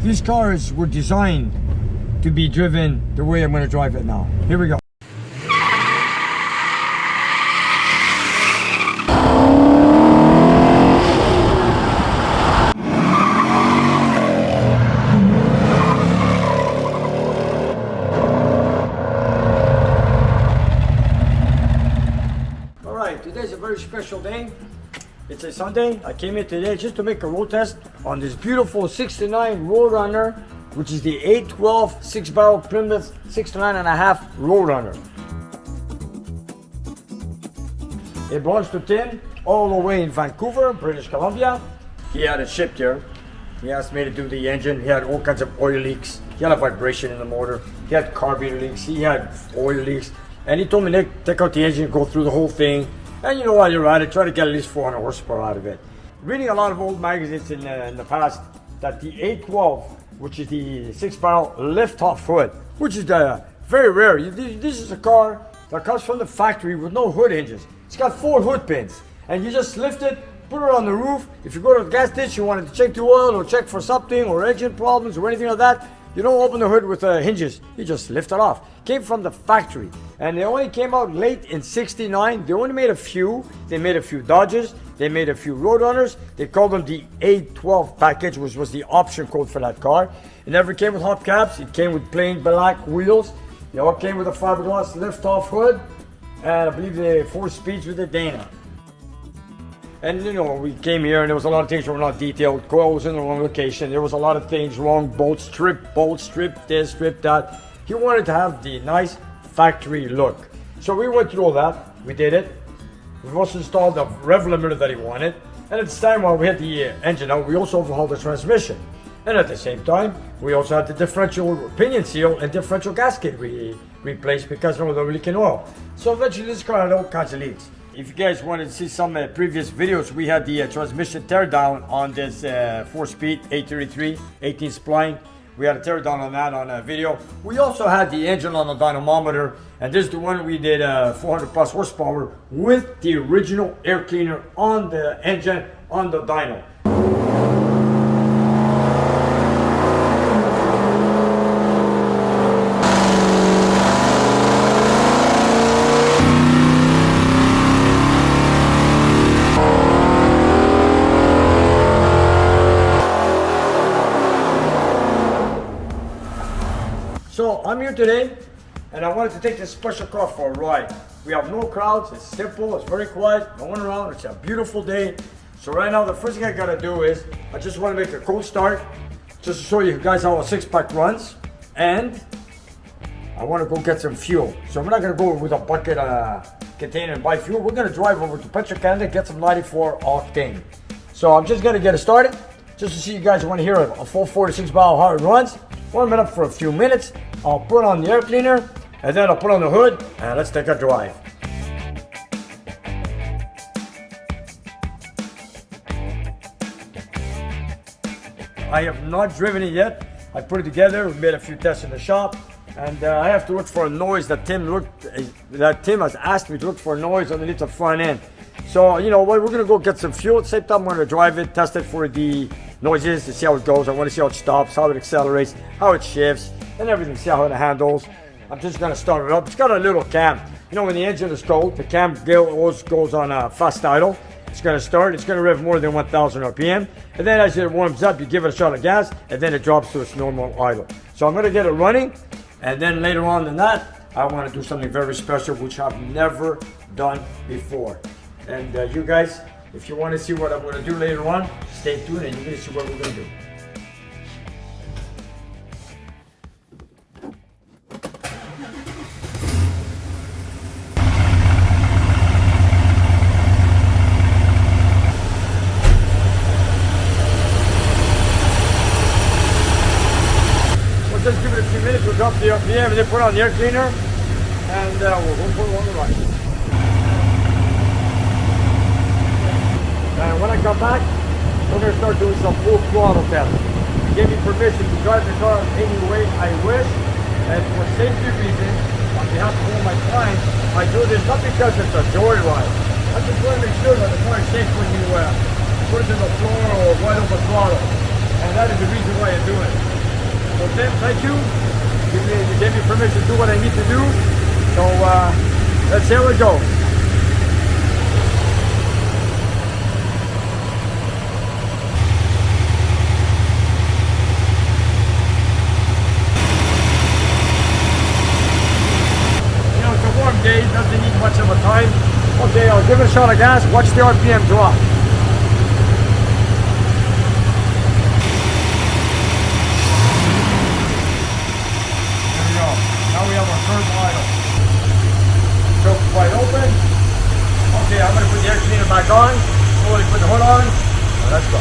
These cars were designed to be driven the way I'm going to drive it now. Here we go. Alright, today's a very special day. It's a Sunday. I came here today just to make a road test on this beautiful 69 Roadrunner, which is the A12 6-barrel Plymouth 69.5 Roadrunner. It belongs to Tim, all the way in Vancouver, British Columbia. He had it shipped here. He asked me to do the engine. He had all kinds of oil leaks. He had a vibration in the motor. He had carburetor leaks. He had oil leaks. And he told me, Nick, take out the engine, go through the whole thing. And you know, while you're at it, try to get at least 400 horsepower out of it. Reading a lot of old magazines in the past, that the A12, which is the 6-barrel lift-off hood, which is very rare. This is a car that comes from the factory with no hood hinges. It's got 4 hood pins, and you just lift it, put it on the roof. If you go to the gas station, you wanted to check the oil or check for something or engine problems or anything like that, you don't open the hood with hinges. You just lift it off. Came from the factory, and they only came out late in '69. They only made a few. They made a few Dodges. They made a few Roadrunners. They called them the A12 package, which was the option code for that car. It never came with hubcaps. It came with plain black wheels. They all came with a fiberglass lift-off hood, and I believe the 4 speeds with the Dana. And you know, we came here and there was a lot of things that were not detailed. Coil was in the wrong location. There was a lot of things wrong. Bolt strip this, strip that. He wanted to have the nice factory look. So we went through all that. We did it. We also installed the rev limiter that he wanted. And at the time while we had the engine out, we also overhauled the transmission. And at the same time, we also had the differential pinion seal and differential gasket replaced because of the leaking oil. So eventually this car had all kinds of leaks. If you guys wanted to see some previous videos, we had the transmission teardown on this 4-speed 833 18 spline. We had a teardown on that on a video. We also had the engine on the dynamometer, and this is the one we did 400 plus horsepower with the original air cleaner on the engine on the dyno. So I'm here today, and I wanted to take this special car for a ride. We have no crowds, it's simple, it's very quiet, no one around, it's a beautiful day. So right now the first thing I gotta do is, I just want to make a cold start, just to show you guys how a 6-pack runs, and I want to go get some fuel. So we're not gonna go with a bucket container and buy fuel, we're gonna drive over to Petro Canada, get some 94 octane. So I'm just gonna get it started, just to see you guys want to hear a full 46 barrel how it runs. Warm it up for a few minutes. I'll put on the air cleaner, and then I'll put on the hood, and let's take a drive. I have not driven it yet. I put it together, we made a few tests in the shop, and I have to look for a noise that Tim has asked me to look for a noise underneath the front end. So, you know what, we're gonna go get some fuel. At the same time, I'm gonna drive it, test it for the noises to see how it goes. I want to see how it stops, how it accelerates, how it shifts, and everything, see how it handles. I'm just gonna start it up. It's got a little cam. You know, when the engine is cold, the cam always goes on fast idle. It's gonna start, it's gonna rev more than 1,000 RPM. And then as it warms up, you give it a shot of gas, and then it drops to its normal idle. So I'm gonna get it running, and then later on than that, I wanna do something very special, which I've never done before. And you guys, if you wanna see what I'm gonna do later on, stay tuned and you're gonna see what we're gonna do. Just give it a few minutes, we'll drop the RPM and then put on the air cleaner, and we'll go for on the ride. And when I come back, we're going to start doing some full throttle tests. He gave me permission to drive the car any way I wish, and for safety reasons, on behalf of all my clients, I do this not because it's a joyride. I just want to make sure that the car is safe when you put it in the floor or right over throttle. And that is the reason why I do it. So Tim, thank you. You gave me permission to do what I need to do. So let's see how it goes. You know, it's a warm day, doesn't need much of a time. Okay, I'll give it a shot of gas, watch the RPM drop. Now we have our third idle. Choke's wide open. Okay, I'm going to put the air cleaner back on. Slowly put the hood on. Now let's go.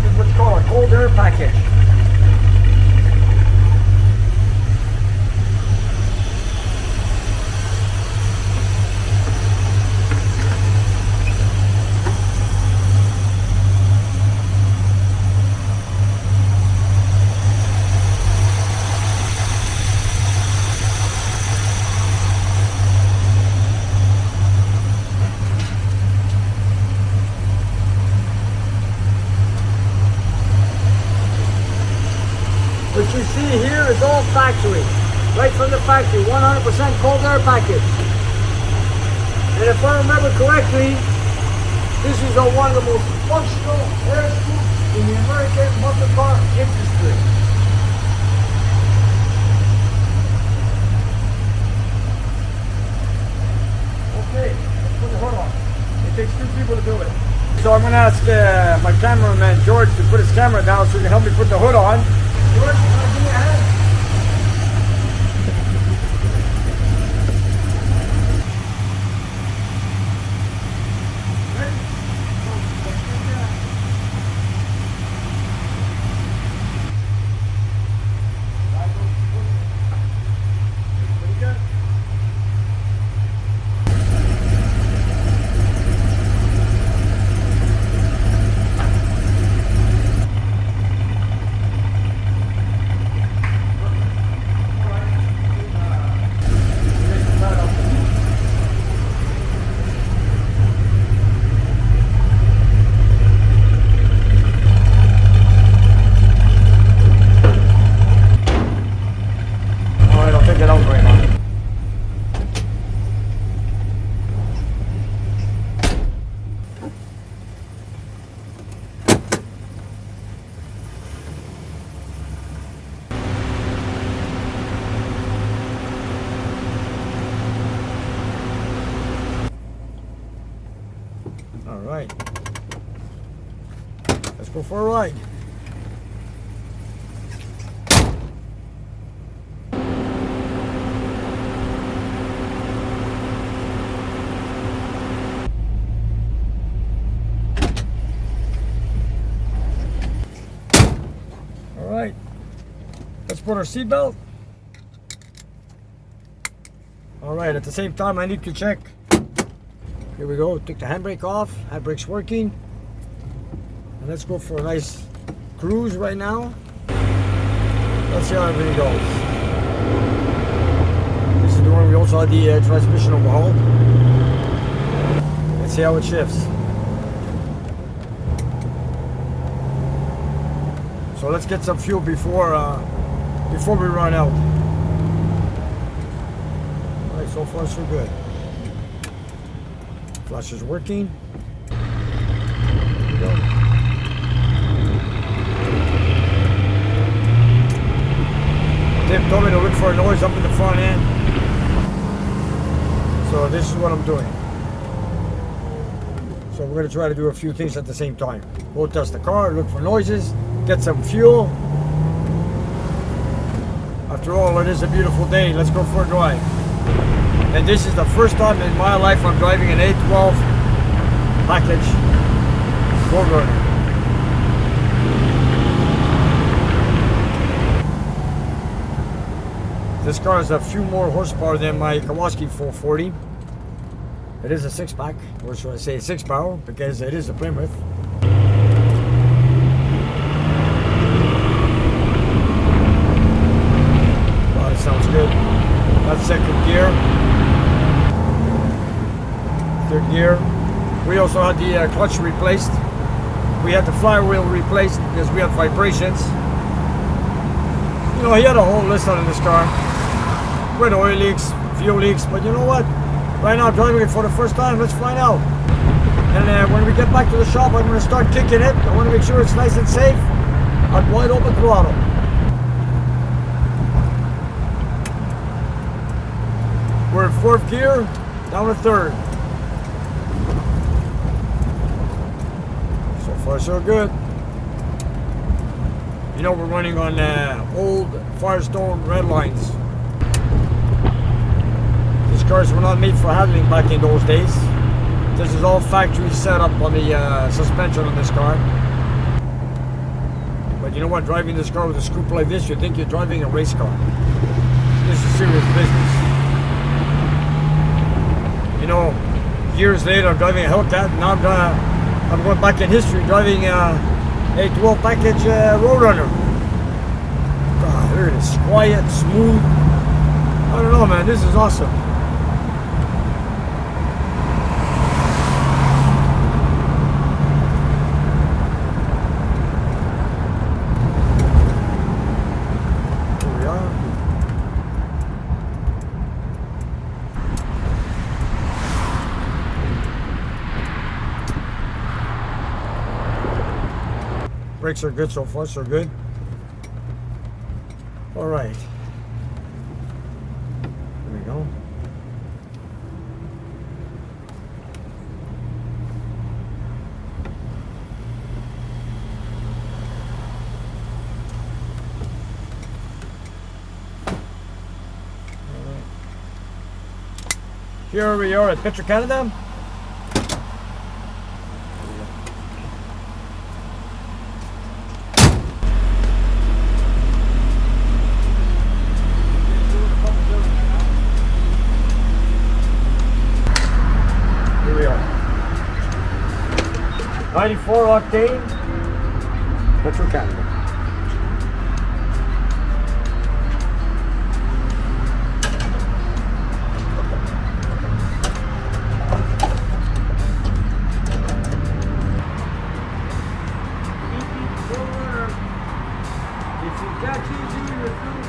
This is what's called a cold air package. What you see here is all factory, right from the factory, 100% cold air package. And if I remember correctly, this is one of the most functional air scoops in the American muscle car industry. Okay, let's put the hood on. It takes 2 people to do it. So I'm going to ask my cameraman George to put his camera down so he can help me put the hood on. George, give me a hand. Ready? Pretty good. All right, let's go for a ride. All right, let's put our seatbelt. All right, at the same time, I need to check. Here we go, took the handbrake off, handbrake's working. And let's go for a nice cruise right now. Let's see how everything goes. This is the one we also had the transmission overhauled. Let's see how it shifts. So let's get some fuel before we run out. All right, so far so good. Flash is working. Here we go. Tim told me to look for a noise up in the front end. So this is what I'm doing. So we're going to try to do a few things at the same time. We'll test the car, look for noises, get some fuel. After all, it is a beautiful day. Let's go for a drive. And this is the first time in my life I'm driving an A12 package Roadrunner. This car has a few more horsepower than my Kawasaki 440. It is a 6-pack, or should I say 6-power, because it is a Plymouth. Wow, that sounds good. That's second gear. third gear. We also had the clutch replaced. We had the flywheel replaced because we had vibrations. You know, he had a whole list on this car with oil leaks, fuel leaks, but you know what? Right now, driving it for the first time, let's find out. And when we get back to the shop, I'm going to start kicking it. I want to make sure it's nice and safe at wide open throttle. We're in fourth gear, down to third. So far, so good. You know, we're running on old Firestone red lines. These cars were not made for handling back in those days. This is all factory setup on the suspension on this car. But you know what? Driving this car with a scoop like this, you think you're driving a race car. This is serious business. You know, years later, I'm driving a Hellcat, and now I'm going back in history, driving a A12 package Roadrunner. God, look at this, quiet, smooth. I don't know, man, this is awesome. Here we are. Brakes are good so far, so good. All right. There we go. All right. Here we are at Petro Canada. Here we are. 94 octane, Petro Canada. If you got cheese in your food.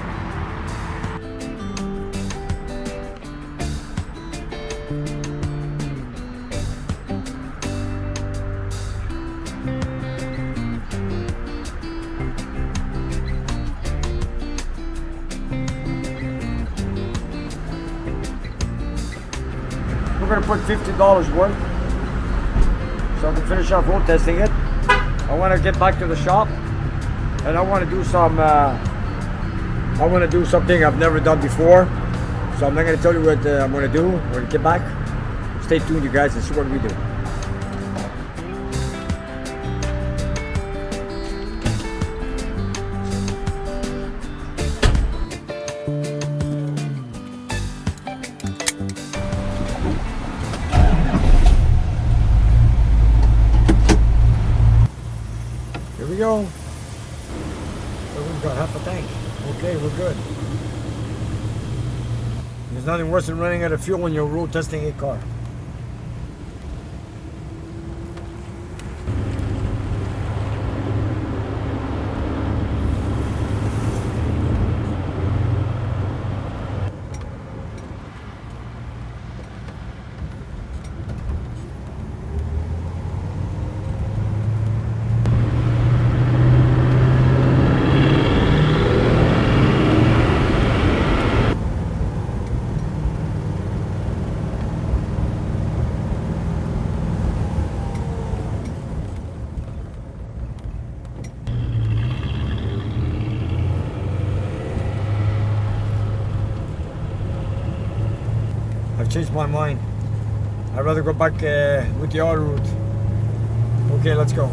We're going to put $50 worth, so I can finish off road testing it. I want to get back to the shop, and I want to do some. I want to do something I've never done before, so I'm not going to tell you what I'm going to do. We're going to get back. Stay tuned, you guys, and see what we do. Here we go. So we've got half a tank. Okay, we're good. There's nothing worse than running out of fuel when you're road testing a car. I've changed my mind. I'd rather go back with the auto route. Okay, let's go.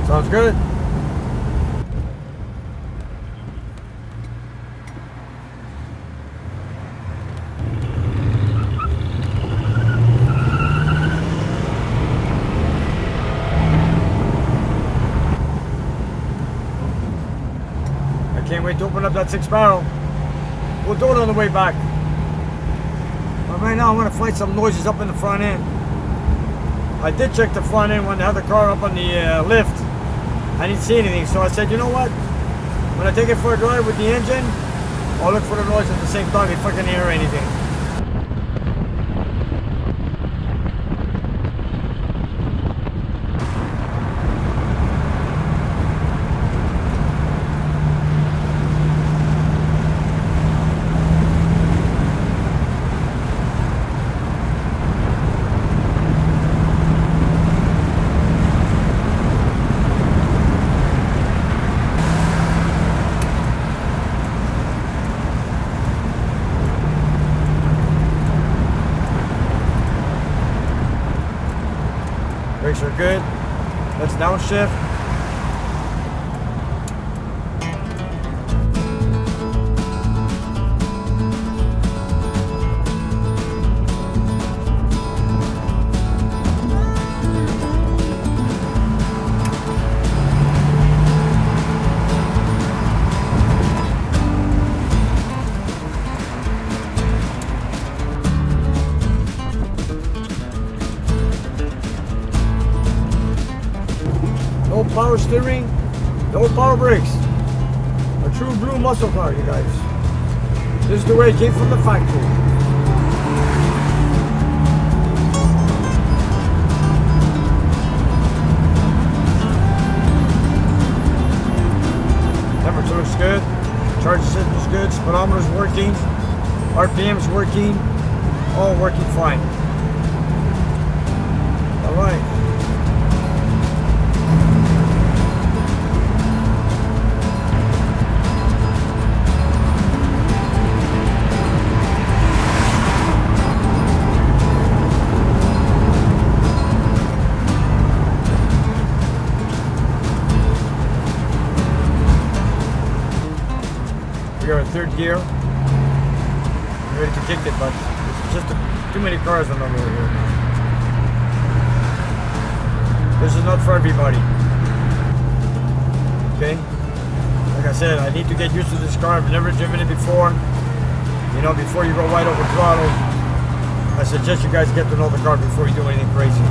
Sounds good. Can't wait to open up that 6 barrel. We'll do it on the way back. But right now I want to find some noises up in the front end. I did check the front end when I had the car up on the lift. I didn't see anything, so I said, you know what? When I take it for a drive with the engine, I'll look for the noise at the same time if I can hear anything. Brakes are good. Let's downshift. No power steering, no power brakes. A true blue muscle car, you guys. This is the way it came from the factory. Temperature looks good. Charge system's good. Speedometer's working. RPM's working. All working fine. All right. We're in third gear. I'm ready to kick it, but there's just too many cars on the road here. This is not for everybody. Okay? Like I said, I need to get used to this car. I've never driven it before. You know, before you go wide open throttle, I suggest you guys get to know the car before you do anything crazy.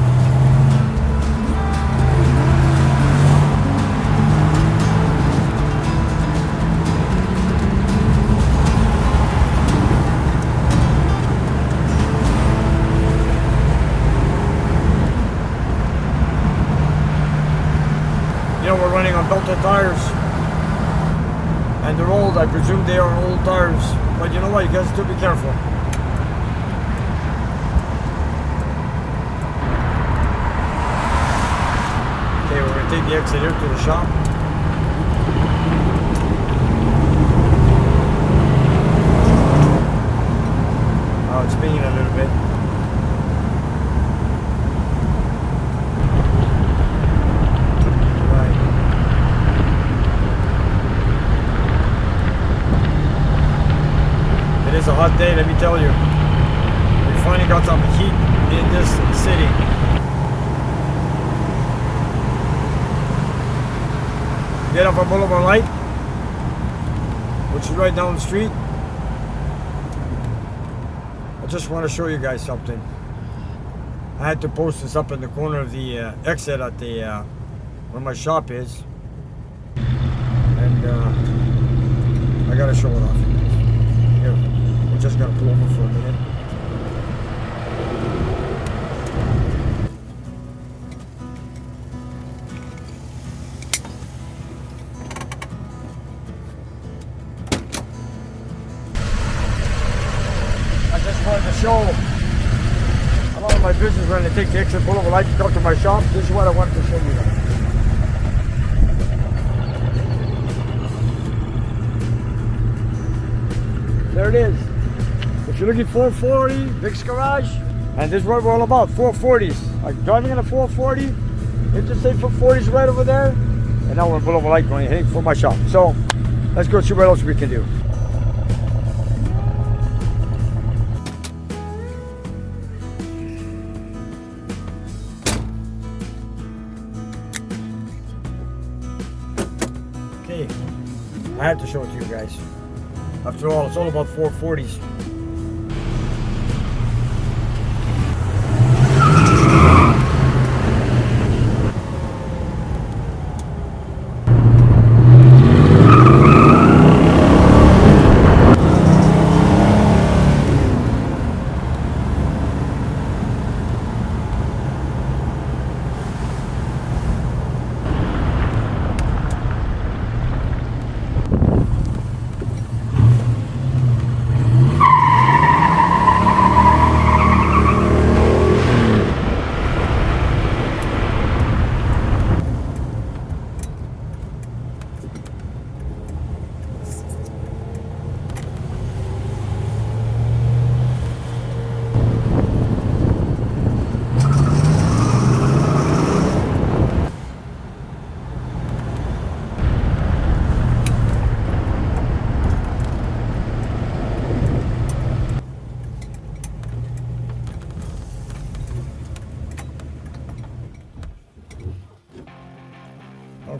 We're running on belted tires, and they're old. I presume they are old tires, but you know what, you guys have to be careful. Okay, we're going to take the exit here to the shop. Oh, it's spinning a little bit. It's a hot day, let me tell you. We finally got some heat in this city. Get off our Boulevard Light, which is right down the street. I just want to show you guys something. I had to post this up in the corner of the exit at the where my shop is, and I gotta show it off. Here. Just gotta pull over for a minute. I just wanted to show a lot of my business when I take the exit, pull over light to come to my shop. This is what I wanted to show you guys. There it is. If you're looking for 440, Vic's Garage, and this is what we're all about, 440s. Like driving in a 440, interstate 440s right over there, and now we're in Boulevard Light going heading for my shop. So let's go see what else we can do. Okay, I had to show it to you guys. After all, it's all about 440s.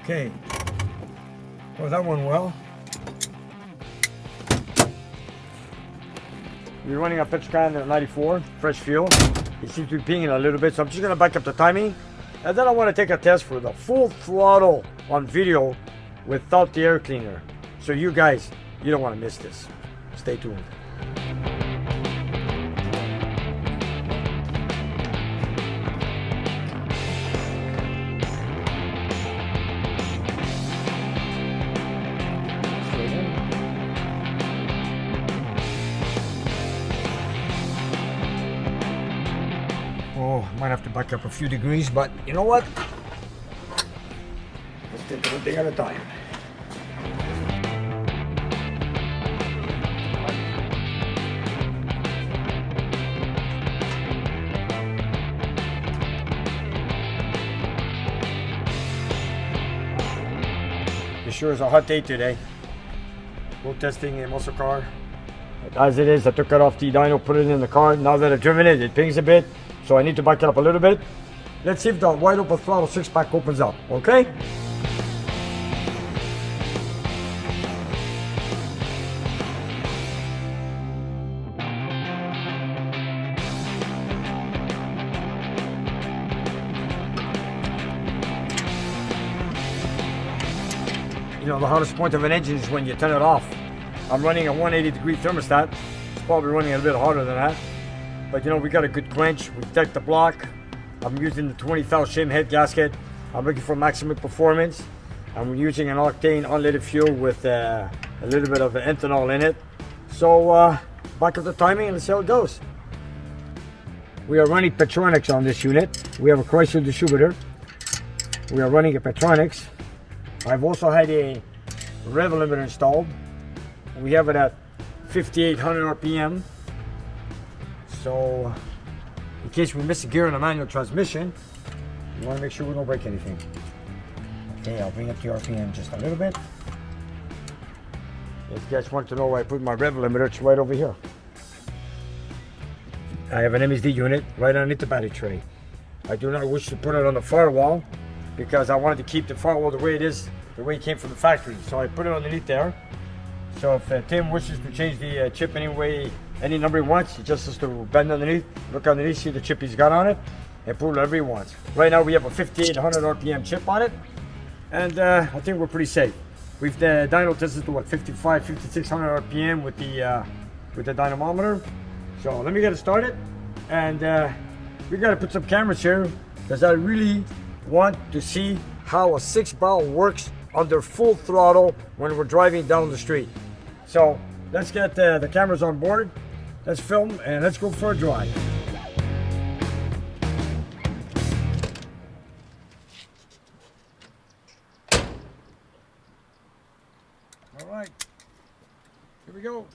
Okay, well that went well. We're running a petrol at 94, fresh fuel. It seems to be pinging a little bit, so I'm just gonna back up the timing. And then I wanna take a test for the full throttle on video without the air cleaner. So you guys, you don't wanna miss this. Stay tuned. Oh, might have to back up a few degrees, but you know what? Let's take one thing at a time. It sure is a hot day today. Road testing a muscle car. As it is, I took it off the dyno, put it in the car. Now that I've driven it, it pings a bit. So I need to back it up a little bit. Let's see if the wide open throttle 6-pack opens up, okay? You know, the hardest point of an engine is when you turn it off. I'm running a 180-degree thermostat. It's probably running a bit harder than that. But you know, we got a good quench. We decked the block. I'm using the 20,000 shim head gasket. I'm looking for maximum performance. I'm using an octane unleaded fuel with a little bit of ethanol in it. So back up the timing and let's see how it goes. We are running Petronics on this unit. We have a Chrysler distributor. We are running a Petronics. I've also had a rev limiter installed. We have it at 5,800 RPM. So, in case we miss a gear in a manual transmission, we want to make sure we don't break anything. Okay, I'll bring up the RPM just a little bit. If you guys want to know where I put my rev limiter, it's right over here. I have an MSD unit right underneath the battery tray. I do not wish to put it on the firewall because I wanted to keep the firewall the way it is, the way it came from the factory. So I put it underneath there. So if Tim wishes to change the chip any number he wants, he just has to bend underneath, look underneath, see the chip he's got on it, and put whatever he wants. Right now we have a 5,800 RPM chip on it, and I think we're pretty safe. We've dyno tested to what, 5,600 RPM with the dynamometer. So let me get it started, and we got to put some cameras here because I really want to see how a 6-barrel works under full throttle when we're driving down the street. So let's get the cameras on board, let's film, and let's go for a drive. All right, here we go.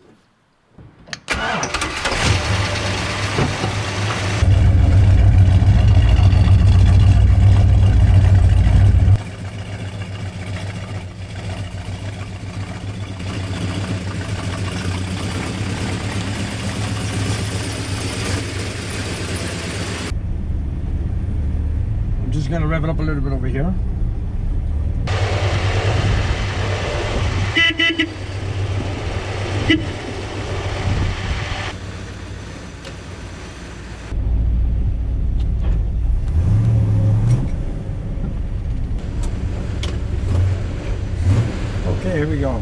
Just gonna rev it up a little bit over here. Okay, here we go.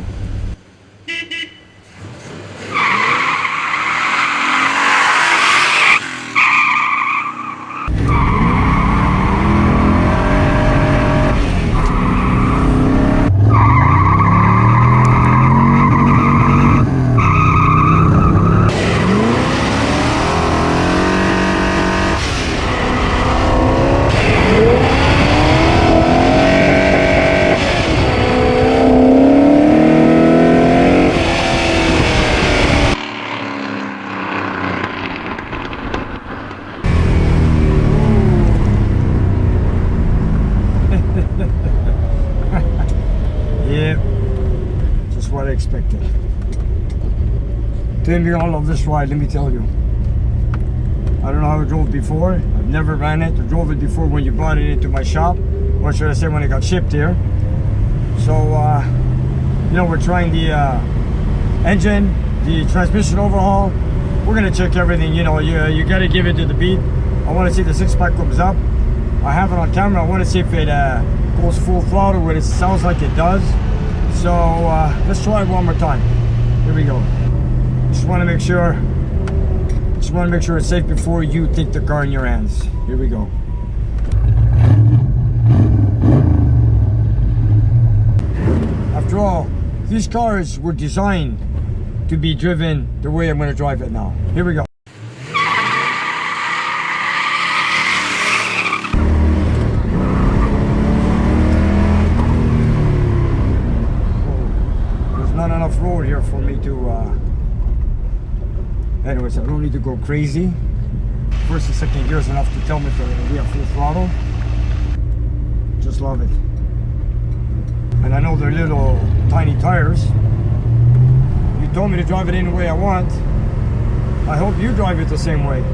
Yeah, just what I expected. Tim, you're gonna love this ride, let me tell you. I don't know how I drove before. I've never ran it or drove it before when you brought it into my shop. Or should I say when it got shipped here. So, you know, we're trying the engine, the transmission overhaul. We're gonna check everything, you know, you gotta give it to the beat. I wanna see the 6-pack comes up. I have it on camera. I wanna see if it goes full throttle, what it sounds like it does. So let's try it one more time. Here we go. Just want to make sure it's safe before you take the car in your hands. Here we go. After all, these cars were designed to be driven the way I'm going to drive it now. Here we go. Road here for me to anyways, I don't need to go crazy. First and second gear is enough to tell me if I'm gonna be at full throttle. Just love it. And I know they're little tiny tires. You told me to drive it any way I want. I hope you drive it the same way.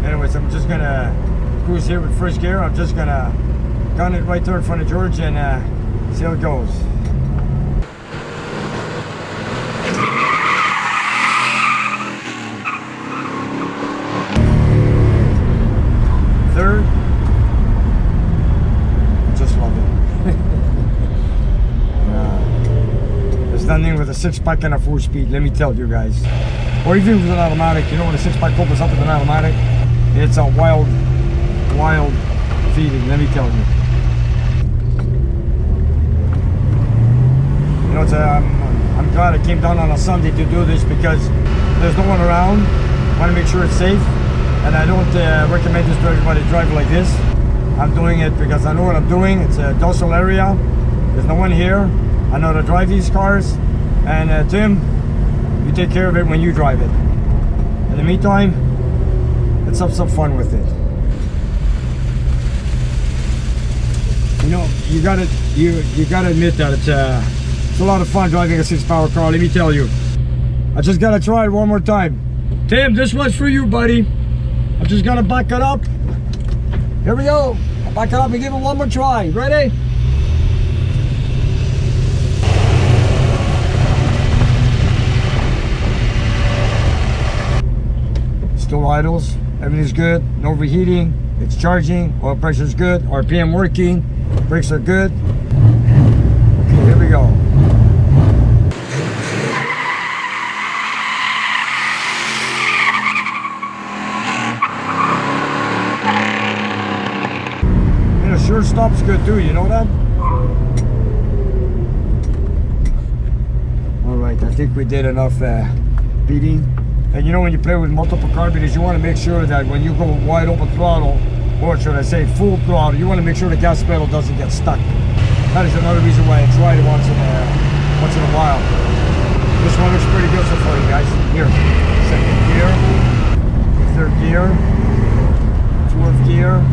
Anyways, I'm just gonna cruise here with first gear. I'm just gonna gun it right there in front of George and see how it goes. Third, just love it. There's nothing with a 6-pack and a 4-speed, let me tell you guys. Or even with an automatic, you know, when a 6-pack opens up with an automatic, it's a wild feeling, let me tell you. You know, I'm glad I came down on a Sunday to do this because there's no one around. I want to make sure it's safe. And I don't recommend this to everybody to drive like this. I'm doing it because I know what I'm doing. It's a docile area. There's no one here. I know how to drive these cars. And Tim, you take care of it when you drive it. In the meantime, let's have some fun with it. You know, you gotta admit that it's a lot of fun driving a 6-power car. Let me tell you. I just gotta try it one more time. Tim, this one's for you, buddy. I'm just gonna back it up. Here we go. I'll back it up and give it one more try. Ready? Still idles. Everything's good. No overheating. It's charging. Oil pressure's good. RPM working. Brakes are good. Okay, here we go. Sure stops good too, you know that? Alright, I think we did enough beating. And you know, when you play with multiple carburetors, you want to make sure that when you go wide open throttle, or should I say full throttle, you want to make sure the gas pedal doesn't get stuck. That is another reason why I try it once in a while. This one looks pretty good so far, you guys. Here, second gear, third gear, fourth gear.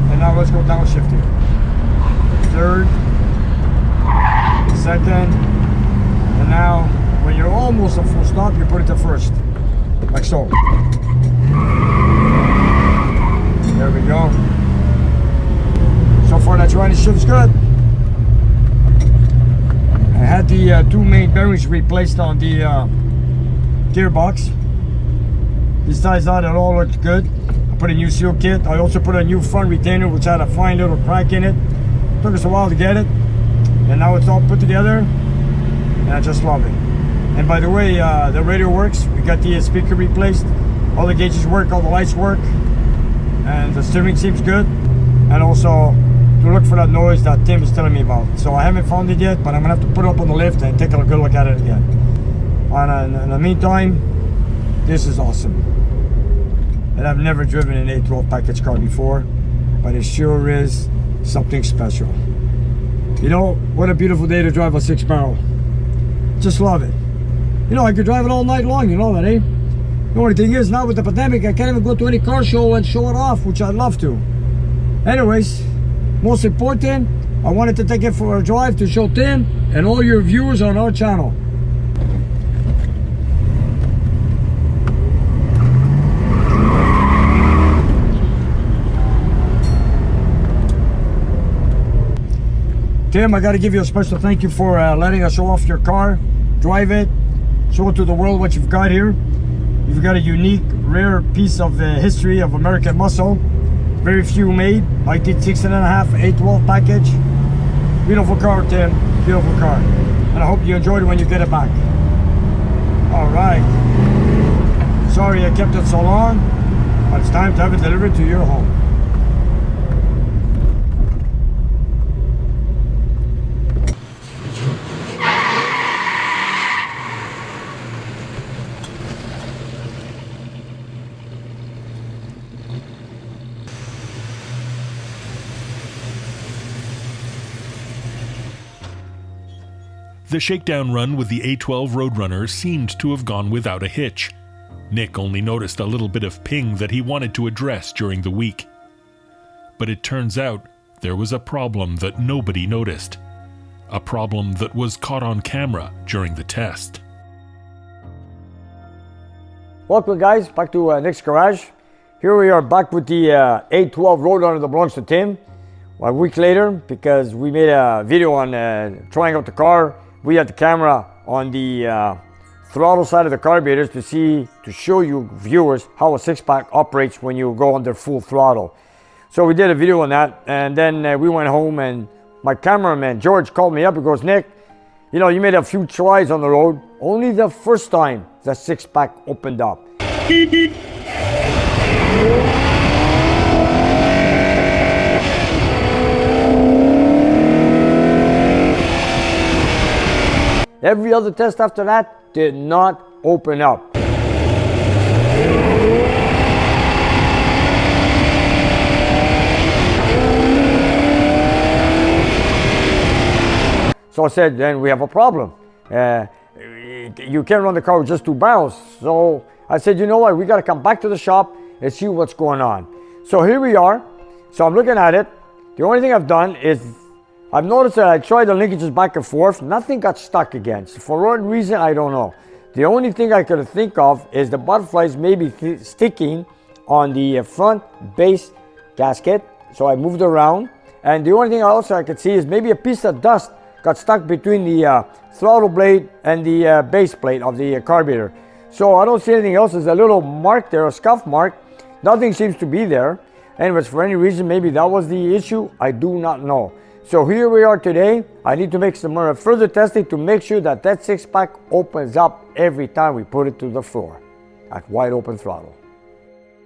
And now let's go downshift here. Third, second, and now when you're almost at full stop, you put it to first, like so. There we go. So far that trying to shift's good. had the two main bearings replaced on the gearbox. Besides that, it all looked good. I put a new seal kit. I also put a new front retainer, which had a fine little crack in it. Took us a while to get it, and now it's all put together, and I just love it. And by the way, the radio works. We got the speaker replaced. All the gauges work, all the lights work, and the steering seems good. And also to look for that noise that Tim is telling me about. So I haven't found it yet, but I'm gonna have to put it up on the lift and take a good look at it again. And in the meantime, this is awesome. And I've never driven an A12 package car before, but it sure is something special. You know, what a beautiful day to drive a 6-barrel. Just love it. You know, I could drive it all night long, you know that, eh? The only thing is, now with the pandemic, I can't even go to any car show and show it off, which I'd love to. Anyways, most important, I wanted to take it for a drive to show Tim and all your viewers on our channel. Tim, I got to give you a special thank you for letting us show off your car, drive it, show it to the world what you've got here. You've got a unique, rare piece of the history of American muscle. Very few made. I did 6.5 A12 package. Beautiful car, Tim. Beautiful car. And I hope you enjoyed it when you get it back. All right. Sorry I kept it so long, but it's time to have it delivered to your home. The shakedown run with the A12 Roadrunner seemed to have gone without a hitch. Nick only noticed a little bit of ping that he wanted to address during the week. But it turns out there was a problem that nobody noticed. A problem that was caught on camera during the test. Welcome guys, back to Nick's Garage. Here we are back with the A12 Roadrunner that belongs to Tim. A week later, because we made a video on trying out the car. We had the camera on the throttle side of the carburetors to show you viewers how a 6-pack operates when you go under full throttle. So we did a video on that, and then we went home, and my cameraman George called me up and goes, Nick, you know, you made a few tries on the road. Only the first time the 6-pack opened up. Every other test after that did not open up. So I said, then we have a problem. You can't run the car with just 2 barrels. So I said, you know what, we got to come back to the shop and see what's going on. So here we are. So I'm looking at it. The only thing I've done is I've noticed that I tried the linkages back and forth. Nothing got stuck again. So for what reason, I don't know. The only thing I could think of is the butterflies may be sticking on the front base gasket. So I moved around. And the only thing I could see is maybe a piece of dust got stuck between the throttle blade and the base plate of the carburetor. So I don't see anything else. There's a little mark there, a scuff mark. Nothing seems to be there. Anyways, for any reason, maybe that was the issue. I do not know. So here we are today. I need to make some further testing to make sure that that 6-pack opens up every time we put it to the floor at wide open throttle.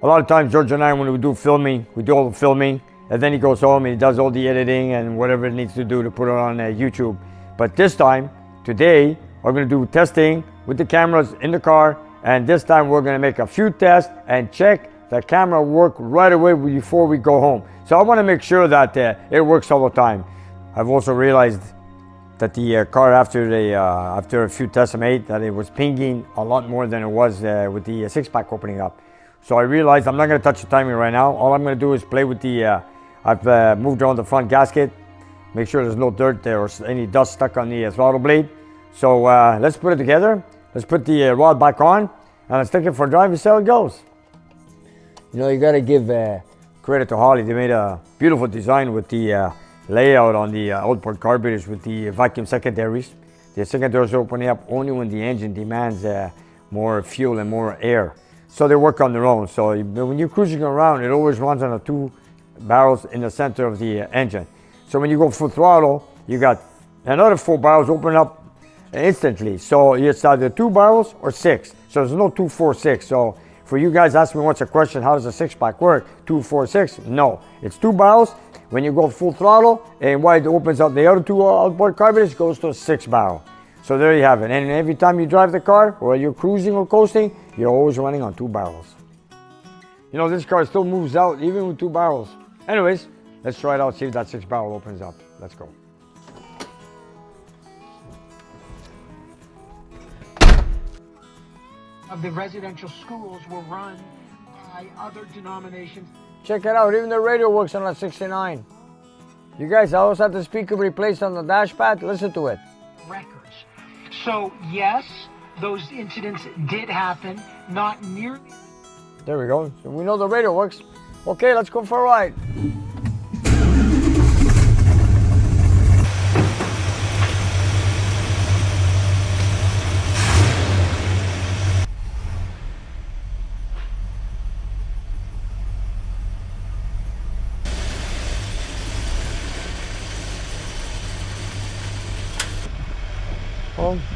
A lot of times, George and I, when we do filming, we do all the filming, and then he goes home and he does all the editing and whatever it needs to do to put it on YouTube. But this time, today, we're going to do testing with the cameras in the car, and this time we're going to make a few tests and check the camera work right away before we go home. So I want to make sure that it works all the time. I've also realized that the car, after a few tests I made, that it was pinging a lot more than it was with the 6-pack opening up. So I realized I'm not going to touch the timing right now. All I'm going to do is play with the, I've moved around the front gasket, make sure there's no dirt there or any dust stuck on the throttle blade. So let's put it together. Let's put the rod back on, and let's take it for a drive and see how it goes. You know, you got to give credit to Holley. They made a beautiful design with the layout on the outboard carburetors with the vacuum secondaries. The second doors open up only when the engine demands more fuel and more air. So they work on their own. So when you're cruising around, it always runs on the 2 barrels in the center of the engine. So when you go full throttle, you got another 4 barrels open up instantly. So it's either 2 barrels or 6. So there's no 2, 4, 6. So for you guys asking me once a question, how does a 6-pack work? 2, 4, 6? No, it's 2 barrels. When you go full throttle, and why it opens up the other 2 outboard carburetors, goes to a 6 barrel. So there you have it. And every time you drive the car, or you're cruising or coasting, you're always running on 2 barrels. You know, this car still moves out even with 2 barrels. Anyways, let's try it out, see if that 6 barrel opens up. Let's go. Of the residential schools were run by other denominations. Check it out, even the radio works on a 69. You guys, I also had the speaker replaced on the dash pad. Listen to it. Records. So yes, those incidents did happen, not nearly. There we go. So we know the radio works. Okay, let's go for a ride.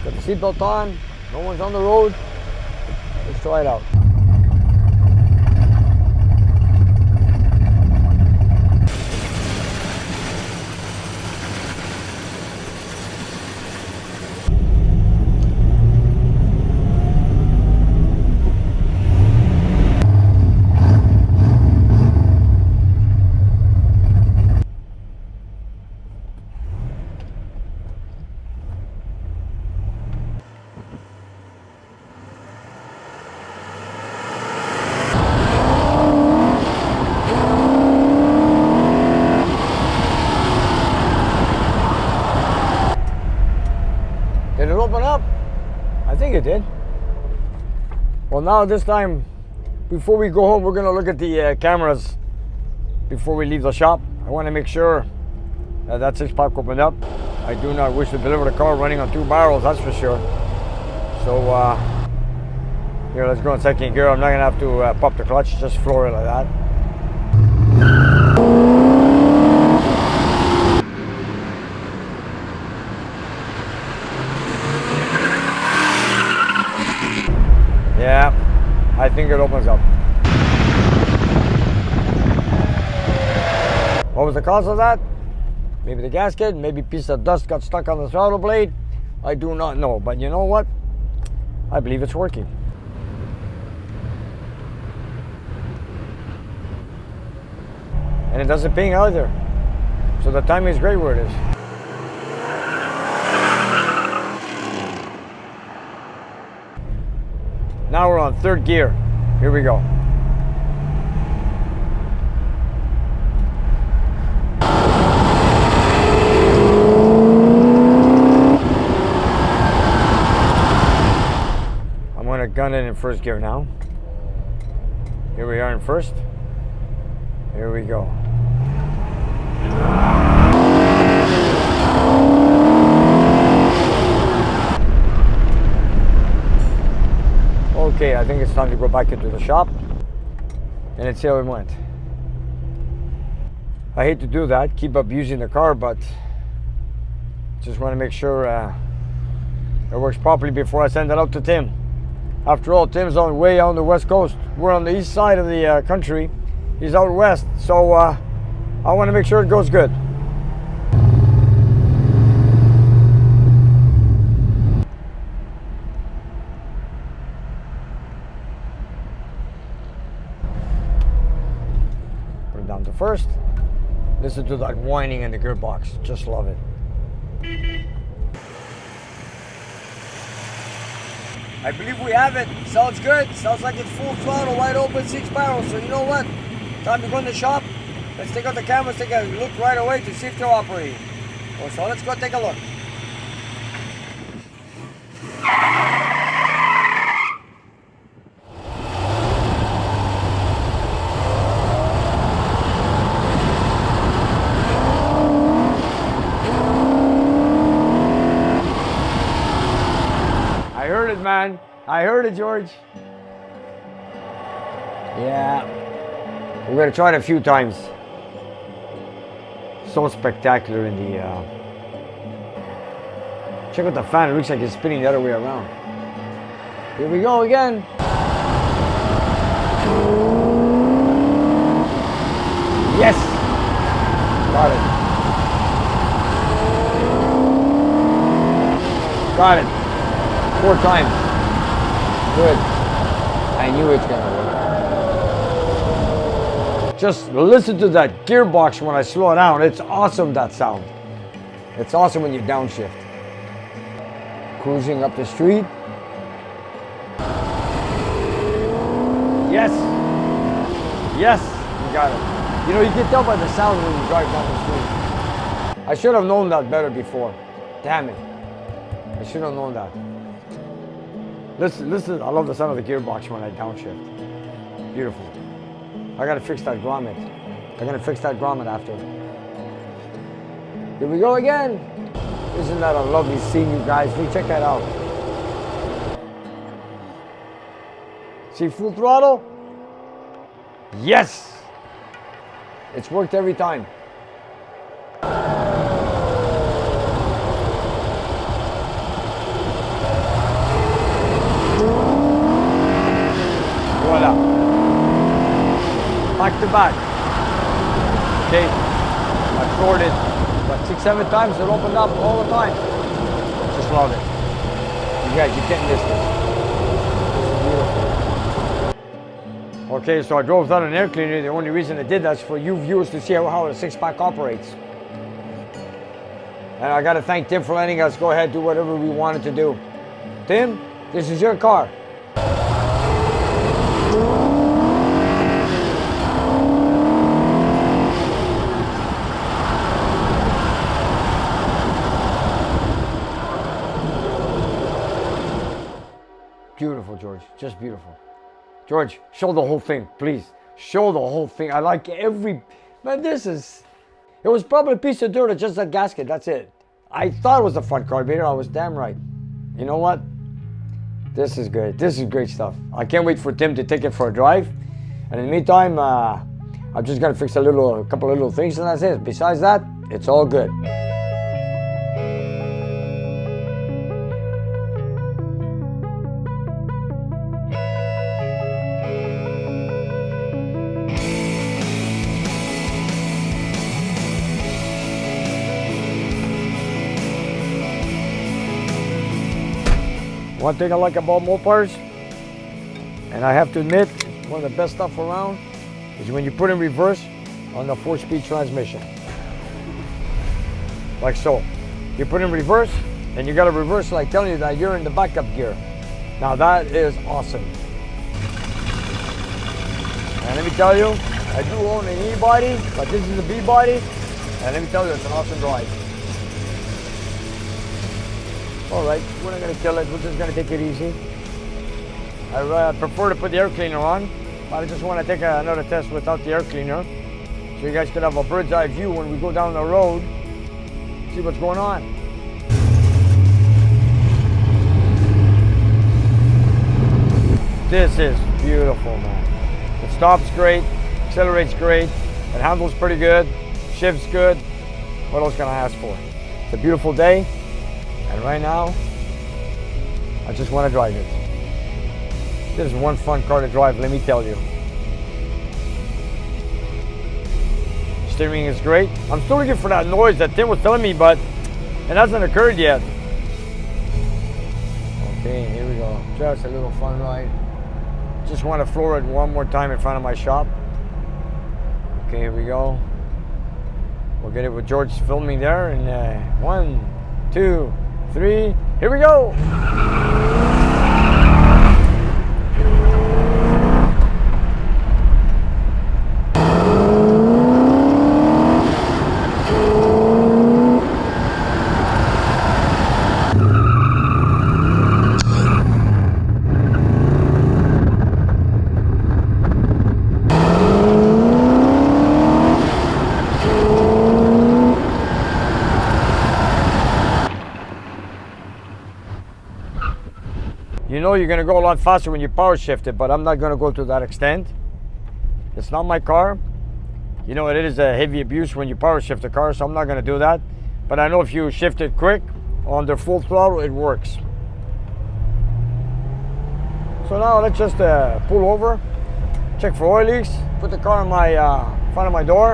Got the seatbelt on, no one's on the road. Let's try it out. Did it open up? I think it did. Well, now this time, before we go home, we're gonna look at the cameras before we leave the shop. I wanna make sure that 6-pack opened up. I do not wish to deliver the car running on 2 barrels, that's for sure. So, here, let's go in second gear. I'm not gonna have to pop the clutch, just floor it like that. Yeah, I think it opens up. What was the cause of that? Maybe the gasket, maybe a piece of dust got stuck on the throttle blade. I do not know, but you know what? I believe it's working. And it doesn't ping either. So the timing is great where it is. Now we're on 3rd gear. Here we go. I'm going to gun it in 1st gear now. Here we are in 1st. Here we go. Okay, I think it's time to go back into the shop and let's see how it went. I hate to do that, keep abusing the car, but just want to make sure it works properly before I send it out to Tim. After all, Tim's way on the west coast. We're on the east side of the country. He's out west, so I want to make sure it goes good. Down to 1st. Listen to that whining in the gearbox. Just love it. I believe we have it. Sounds good. Sounds like it's full throttle, wide open, 6 barrels. So you know what? Time to go in the shop. Let's take out the cameras, take a look right away to see if they're operating. So let's go take a look. I heard it, George. Yeah. We're going to try it a few times. So spectacular in the... Check out the fan. It looks like it's spinning the other way around. Here we go again. Yes! Got it. Got it. 4 times. Good. I knew it's gonna work. Just listen to that gearbox when I slow it down. It's awesome, that sound. It's awesome when you downshift. Cruising up the street. Yes. Yes, you got it. You know, you can tell by the sound when you drive down the street. I should have known that better before. Damn it. I should have known that. Listen, I love the sound of the gearbox when I downshift. Beautiful. I gotta fix that grommet. I'm gonna fix that grommet after. Here we go again. Isn't that a lovely scene, you guys? Check that out. See full throttle? Yes! It's worked every time. Voila. Back to back. Okay. I floored it, what, 6-7 times? It opened up all the time. Just love it. You guys, you can't miss this. Okay, so I drove without an air cleaner. The only reason I did that is for you viewers to see how a 6-pack operates. And I got to thank Tim for letting us go ahead and do whatever we wanted to do. Tim, this is your car. Beautiful, George. Just beautiful. George, show the whole thing, please. Show the whole thing. I like every... Man, this is... It was probably a piece of dirt or just a gasket. That's it. I thought it was a front carburetor. I was damn right. You know what? This is good. This is great stuff. I can't wait for Tim to take it for a drive. And in the meantime, I'm just going to fix a couple of little things and that's it. Besides that, it's all good. One thing I like about Mopars, and I have to admit, one of the best stuff around, is when you put in reverse on the 4-speed transmission. Like so. You put in reverse, and you got to reverse like telling you that you're in the backup gear. Now that is awesome. And let me tell you, I do own an E-body, but this is a B-body, and let me tell you, it's an awesome drive. All right, we're not gonna kill it, we're just gonna take it easy. I prefer to put the air cleaner on, but I just want to take another test without the air cleaner, so you guys can have a bird's eye view when we go down the road, see what's going on. This is beautiful, man. It stops great, accelerates great, it handles pretty good, shifts good. What else can I ask for? It's a beautiful day. And right now, I just want to drive it. This is one fun car to drive, let me tell you. Steering is great. I'm still looking for that noise that Tim was telling me, but it hasn't occurred yet. Okay, here we go. Just a little fun ride. Just want to floor it one more time in front of my shop. Okay, here we go. We'll get it with George filming there. And 1, 2, 3, here we go! You know you're gonna go a lot faster when you power shift it, but I'm not gonna go to that extent. It's not my car. You know, it is a heavy abuse when you power shift the car, so I'm not gonna do that. But I know if you shift it quick on the full throttle, it works. So now let's just pull over, check for oil leaks, put the car in my front of my door,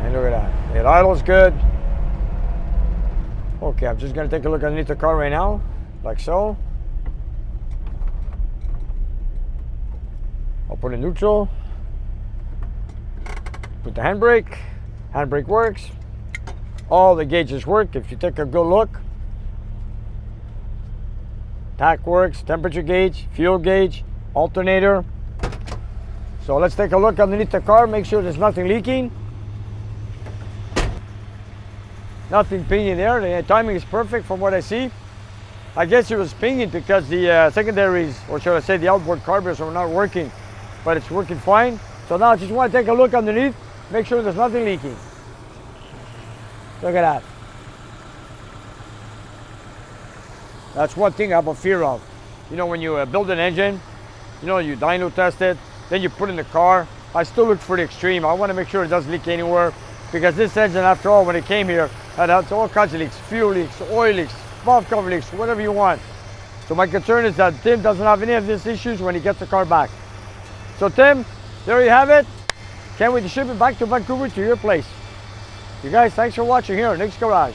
and look at that. It idles good. Okay, I'm just gonna take a look underneath the car right now, like so. I'll put it in neutral. Put the handbrake. Handbrake works. All the gauges work. If you take a good look, tach works, temperature gauge, fuel gauge, alternator. So let's take a look underneath the car, make sure there's nothing leaking. Nothing pinging there. The timing is perfect from what I see. I guess it was pinging because the secondaries, or should I say the outboard carburetors, are not working, but it's working fine. So now I just want to take a look underneath, make sure there's nothing leaking. Look at that. That's one thing I have a fear of. You know, when you build an engine, you know, you dyno test it, then you put it in the car. I still look for the extreme. I want to make sure it doesn't leak anywhere, because this engine, after all, when it came here, had all kinds of leaks, fuel leaks, oil leaks, valve cover leaks, whatever you want. So my concern is that Tim doesn't have any of these issues when he gets the car back. So Tim, there you have it. Can't wait to ship it back to Vancouver to your place. You guys, thanks for watching here at Nick's Garage.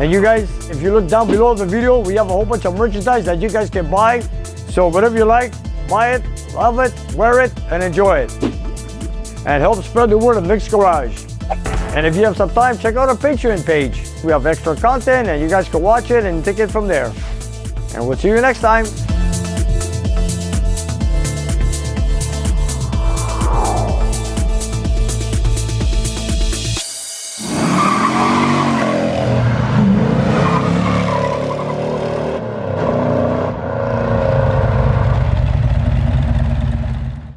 And you guys, if you look down below the video, we have a whole bunch of merchandise that you guys can buy. So whatever you like, buy it, love it, wear it, and enjoy it. And help spread the word of Nick's Garage. And if you have some time, check out our Patreon page. We have extra content and you guys can watch it and take it from there. And we'll see you next time.